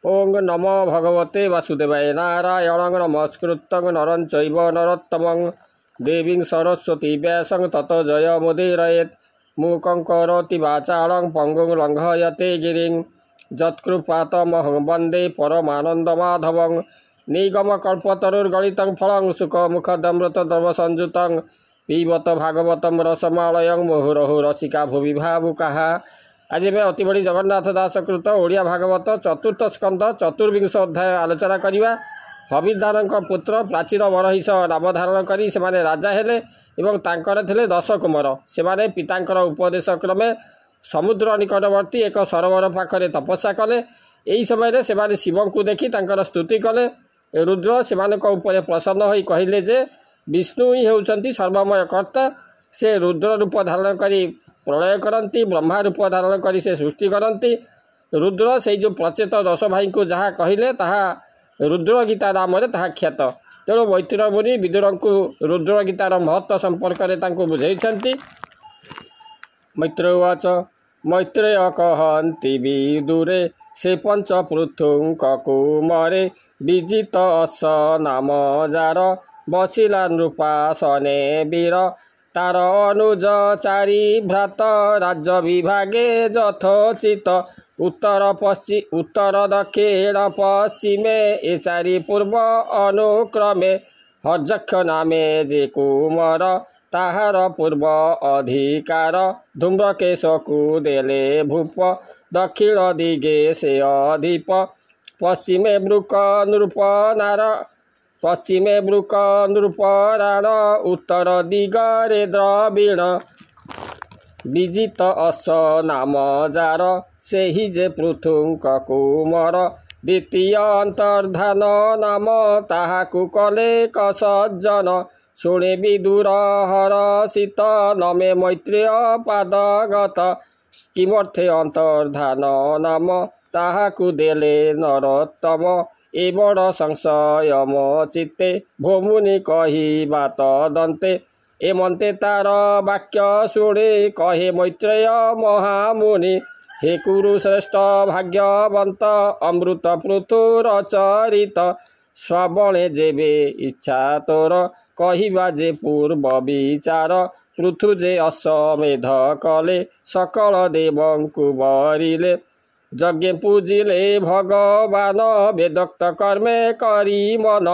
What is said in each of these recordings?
ओं नमो भगवते वासुदेवाय नारायणं नमस्कृतं नरं चैव नरोत्तमं देवीं सरस्वती व्यासं ततो जयमुदीरयेत् मूकं करोति वाचालं पङ्गुं लङ्घयते गिरिं यत्कृपातमहं वन्दे परमानन्दमाधवं निगमकल्पतरुर्गलितं फलं सुखमुखदमृतद्रवसंयुतं पिबत भागवतं रसमालयं मुहुरहुः रसिका भुवि भावुकाः। आज मैं अति बड़ी जगन्नाथ दास कृत ओडिया भागवत चतुर्थ स्कंध चतुर्विंश अध्याय आलोचना करवा। हविदान पुत्र प्राचीन बरहिष नाम धारण करी से राजा हेले एवं तांकर थिले 10 कुमार। से पितांकर उपदेश क्रमे समुद्र निकटवर्ती एक सरोवर पाखरे तपस्या कले। यही समय से शिव को देखी तांकर स्तुति कले। रुद्र से उपर प्रसन्न होई कहिले जे विष्णु ही होउचंती सर्वमय कर्ता। से रुद्र रूप धारण करी प्रलय करती, ब्रह्मा रूप धारण करी से सृष्टि करती। रुद्र से जो प्रचेत 10 भाई को जहाँ कहले ताहा रुद्र गीता नाम ताहा ख्यात। तेणु मैत्र मुनि विदुर को रुद्र गीतार महत्व संपर्क में बुझाई। मैत्र उवाच मैत्रेय कहन्ति विदुरे से पंच पृथुंक कुमारे विजित अस नाम जार बसिला नृपासने वीर तार अनुज चारि भ्रात राज्य विभागे यथोचित उत्तर दक्षिण पश्चिमे ए चारि पूर्व अनुक्रमे हर्जक्ष नामे जे कुमार ताहार पूर्व अधिकार धूम्रकेश को देले भूप दक्षिण दिगे से अधिप पश्चिमे वृक नृपराण उत्तर दिगरे द्रविण विजित अस नाम जार से ही जे पृथुंक कुमार द्वितीय अंतर्धान नाम ताहाकु कले कसज्जन शुणे विदुर हरषित नमे मैत्रेय पादगत किमर्थे अंतर्धान नाम ताहाकु देले नरोत्तम ए बड़ संशय मो चित्ते भोमुनि कही बात दन्ते एमंते तार वाक्य शुणे कहे मैत्रेय महामुनि हे कुरु श्रेष्ठ भाग्यवंत अमृत पृथुर चरित श्रवणे जेबे इच्छा तोर कहिबा जे पूर्व विचार पृथु जे अश्वमेध कले सकल देवंकु बरिले यज्ञ पूजिले भगवान वेदोक्त कर्मे करी मन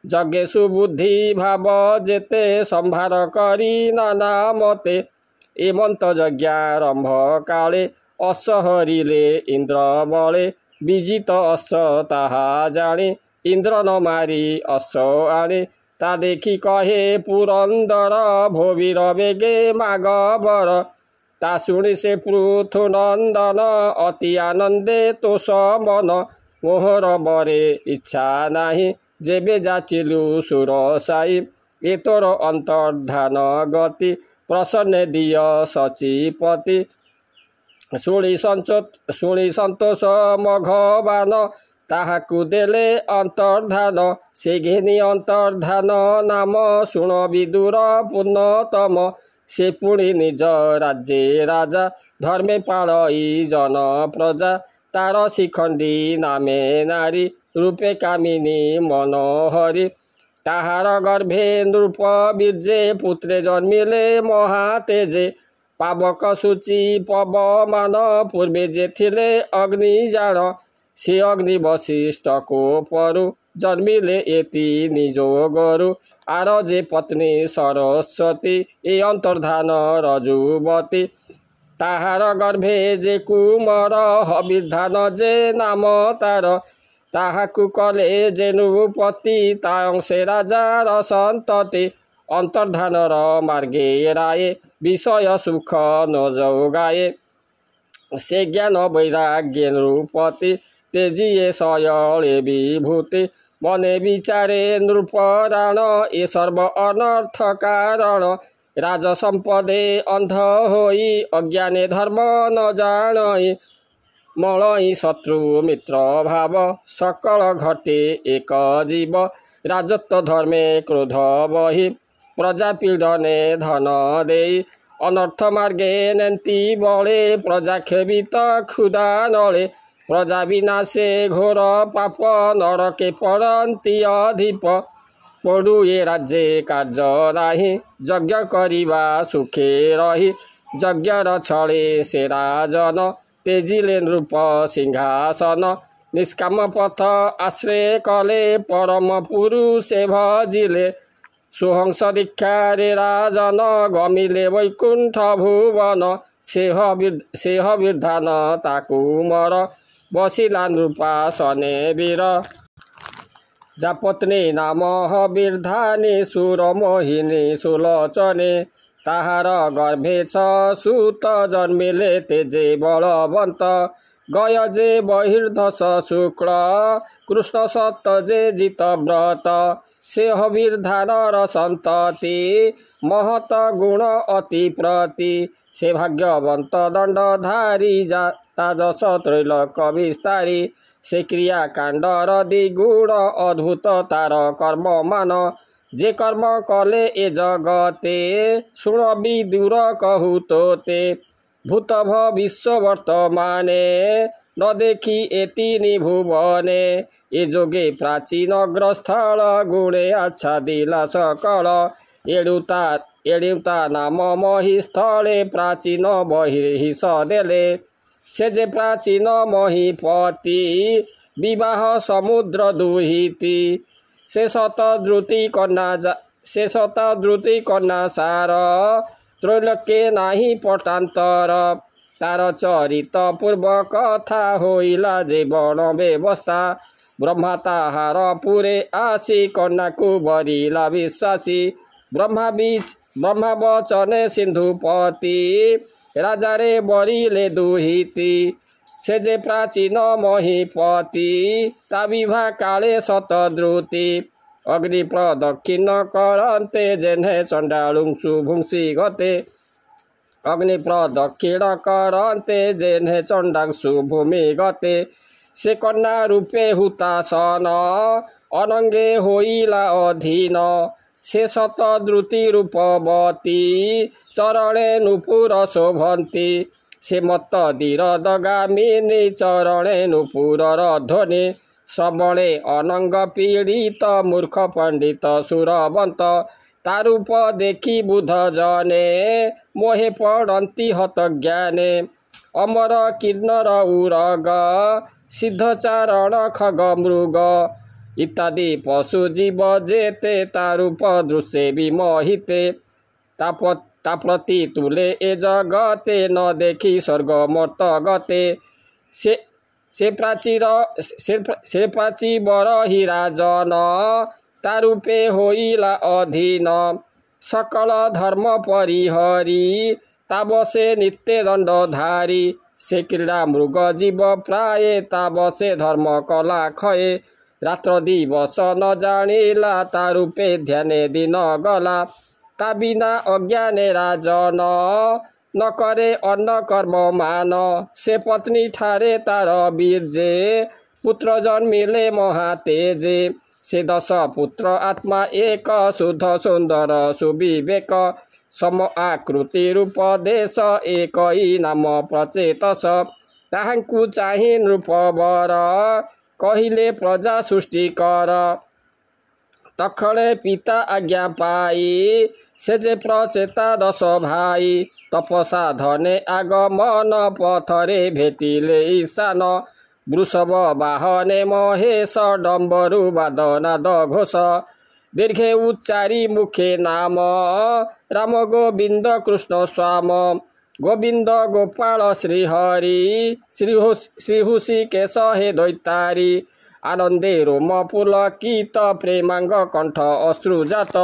यज्ञ सुबुद्धि भाव जेते संभार करी नाना मते एमंत यज्ञारंभ काले असहरिले इंद्र बले विजित अस ताहा जाने इंद्र न मारी अस आने ता देखी कहे पुरंदर भोवीर बेगे मागबर ता शुणी से पृथु नंदन अति आनंदे तोष मन मोहर बरे इच्छा नाही जेबे जाचिलु सुर साई ए तोर अंतर्धान गति प्रसन्न दिय सचिपति शुणी संतोष मघवान ताहाकु देले अंतर्धान से घेनी अंतर्धान नाम शुण विदुर पुण्यतम से पुणी निज राज्ये राजा धर्मे पालई जन प्रजा तार शिखंडी नामे नारी रूपे कामिनी मनोहरी ताहार गर्भे नृप बीर्जे पुत्रे जन्मिले महातेजे पावक सूची पवमान पूर्वे जे थिले अग्नि जान से अग्नि वशिष्ठ को परु जन्मिले एति निजो गरु आर जे पत्नी सरस्वती ए अंतर्धान रजुवती ताहार गर्भे जे कुमार हविधान जे नाम तार ताहाकु कले जेनुपति तांसे राजार संतति अंतर्धानर मार्गे राये विषय सुख न जोगाए से ज्ञान वैराग्य नृपति तेजिए सयले विभूति मने विचारे नृपराण ए सर्व अनर्थ कारण राज संपदे अंध होई अज्ञाने धर्म न जानई मलई शत्रु मित्र भाव सकल घटे एक जीव राजत्व धर्मे क्रोध बही प्रजा पीड़ने धन देई अनर्थ मार्गे नेंती बले प्रजा खेबित क्षुदा नले प्रजा विनाशे घोर पाप नरके पड़ती अधिप पड़ु ए राज्य कार्य नाही यज्ञ करिवा सुखे रही यज्ञर छळे से राजन तेजिले नृप सिंहासन निष्काम पथ आश्रय कले परम पुरुषे भजिले सुहंस दीक्षा रे राजन गमिले वैकुंठ भुवन सेह विधान ताकु मर बसिला नृपासने वीर जापत्नी नाम बिर्धानी सुर मोहिनी सुलोचने ताहार गर्भे छ सुत जन्मिले तेजे बलवंत गय जे बहिर्धस शुक्ल कृष्ण सत जे जित व्रत से हविर्धानर संतति महत गुण अति प्रति से भाग्यवंत दंडधारी ताजस त्रैलोक विस्तारी से क्रिया कांडर द्विगुण अद्भुत तार कर्म मान जे कर्म कले ए जगते शुण विदुर कहु तोते भूत भविष्य वर्तमाने न देखी एति भुवने ए जोगे प्राचीन ग्रस्थल गुणे आच्छादिला सकल एड़ुता नाम महिस्थले प्राचीन बहिर्हिष देले से जे प्राचीन महीपति विवाह समुद्र दुहिती से शतद्रुति कन्या सार त्रैलोक्ये नाही पटान्तर तार चरित पूर्व कथा होइला जे बण व्यवस्था ब्रह्मा ताहार पुरे आसी कन्या को बरिला विश्वासी ब्रह्मा वचने सिंधुपति राजा रे बरिले दुहिती से जे प्राचीन महीपति ता विवाह काले शतद्रुति अग्नि प्रदक्षिण करन्ते जेन्हे चंडालुंसु भुंसी गते अग्नि प्रदक्षिण करन्ते जेन्हे चंडांसु भूमि गते से कन्या रूपे हुतासन अनंगे होइला अधीन से शतद्रुति रूपवती चरणे नुपुर शोभन्ती से मत धीर दगामिनी चरणे नुपुरर ध्वनि श्रवणे अनंग पीड़ित मूर्ख पंडित सुरवंत तारूप देखी बुध जने मोहे पड़ती हत ज्ञाने अमर किन्नर उरग सिद्धचारण खग मृग इत्यादि पशु जीव जेते तारूप दृश्ये विमोहिते ताप्रति तुले ए जगते न देखी स्वर्ग मर्त गते से प्राची बरही राजन तारूपे होइला अधीन सकल धर्म परिहरी ताबसे नित्य दंडधारी से क्रीड़ा मृग जीव प्राय ताबसे धर्म कला खये रात्र दिवस न जानिला तारूपे ध्याने दिन गला ता बिना अज्ञाने राजन न करे अन्न कर्म मान से पत्नी ठारे तार बीर्जे पुत्र जन्मिले महातेजे से 10 पुत्र आत्मा एक शुद्ध सुंदर सुविवेक सम आकृति रूप देश एक नाम प्रचेतस ताहांकु चाहिँ नृपवर कहिले प्रजा सृष्टि कर तखणे पिता आज्ञा पाई से जे प्रचेता 10 भाई तपसा धने आगमन पथरे भेटिले ईशान वृषभ वाहने महेश डम्बरु वादनाद घोष दीर्घे उच्चारी मुखे नाम राम गोविंद कृष्ण स्वाम गोविंद गोपाल श्रीहरि श्रीहुषि केश हे दैतारी आनंदे रोम पुलकित प्रेमांग कंठ अश्रुजात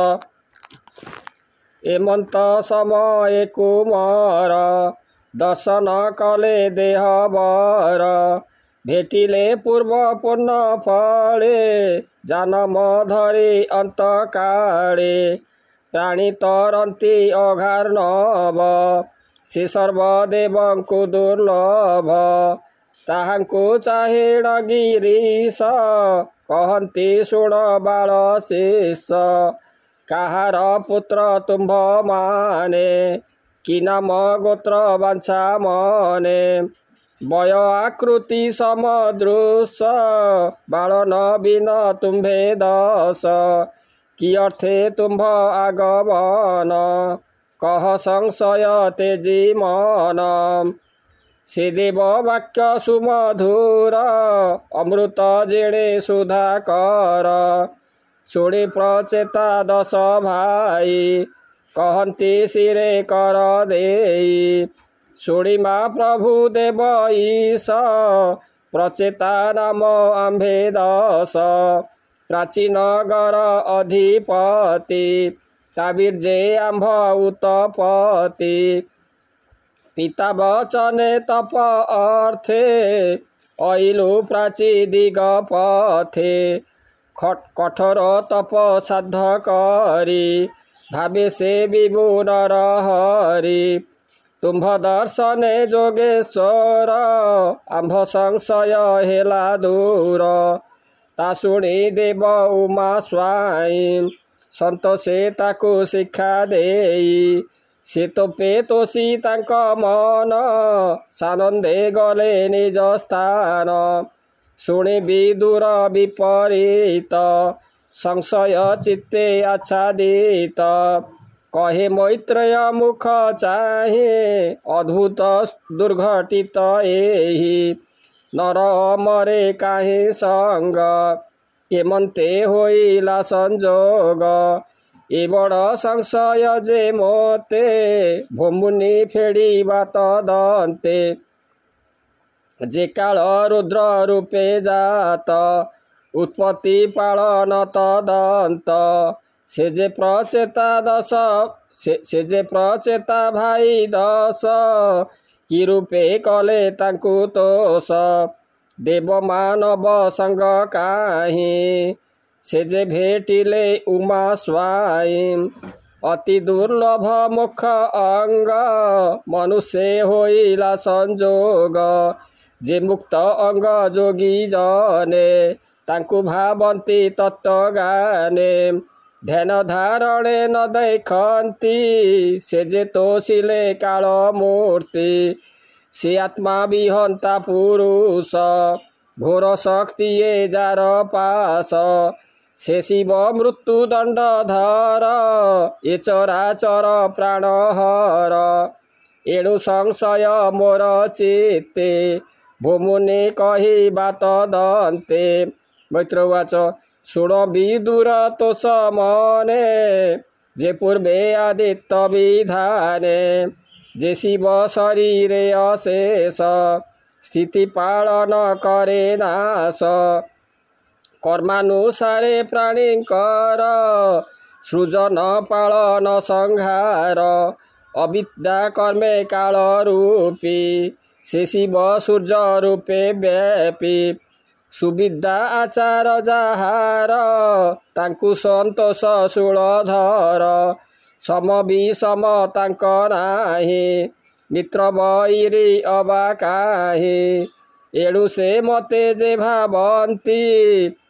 एमंत समय कुमार दर्शन कले देहबर भेटिले पूर्व पूर्ण फले जानम धरी अंत काले प्राणी तरंती अघार्णव से सर्वदेवंकु दुर्लभ ताहांकु चाहेण गिरीश कहन्ति शुण बाल शेष काहार पुत्र तुम्भ माने कि नाम गोत्र बांछा मने बय आकृति समदृश बाल नवीन तुम्भे दस कि अर्थे तुम्भ आगमन कह संशय तेजी मन से देव वाक्य सुमधुर अमृत जिणे सुधाकर शुणी प्रचेता दश भाई कहती सिरे कर देई शुणी माँ प्रभु देव ईश प्रचेता नाम आम्भे दश प्राचीन गर अधिपति ताबीर्जे आम्भ उत्पत्ति पिता वचने तप अर्थे अइलु प्राची दिग पथे कठोर तप साध करी भावे से विभु नर हरि तुम्भ दर्शने जोगेश्वर आम्भ संशय हेला दूर ता शुणी देव उमा स्वाई संतोषे ताकु शिक्षा देई से तो पेतोषी तांक मन सानंदे गले निज स्थान शुणी विदुर विपरीत संशय चित्ते आच्छादित कहे मैत्रेय मुख चाहे अद्भुत दुर्घटित एहि नर मरे काहे संग केमंते होइला संजोग ए बड़ संशय जे मोते भोमुनि फेड़िबा तदन्ते जे काल रुद्र रूपे जात उत्पत्ति पालन तदंत से जे प्रचेता भाई दश कि रूपे कले तांकु तोष देव मानव संग काहि से जे भेटिले उमा स्वाई अति दुर्लभ मुख अंग मनुष्य होइला संजोग जे मुक्त अंग जोगी जने तांकु भावंती तत्व गाने ध्यान धारणे न देखंती से जे तोषिले काल मूर्ति से आत्मा विहंता पुरुष घोर शक्ति ये जार पास से शिव मृत्यु दंड धर ये चराचर प्राणहर एणु संशय मोर चित्ते भूमुनि कहिबा तदन्ते मैत्रेयवाच शुण विदुर तोष मने जे पूर्वे आदित्य विधाने जे शिव शरीरे अशेष स्थिति पालन करे नाश कर्मानुसारे प्राणीकर सृजन पालन संहार अविद्या कर्मे काल रूपी से शिव सूर्य रूपे व्यापी सुविद्या आचार जाहार तांकु संतोष शूलधर सम विषम तांक नाही मित्र बैरी अबा काहि एणु से मते जे भावंती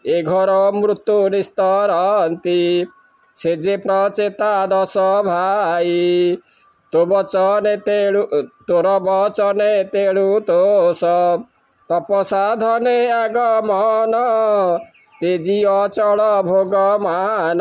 ए घर मृत्यु निस्तरंती से जे प्रचेता दश भाई तोर वचने तेणु तोष तपसाधने आगमन तेजी अचल भोगमान।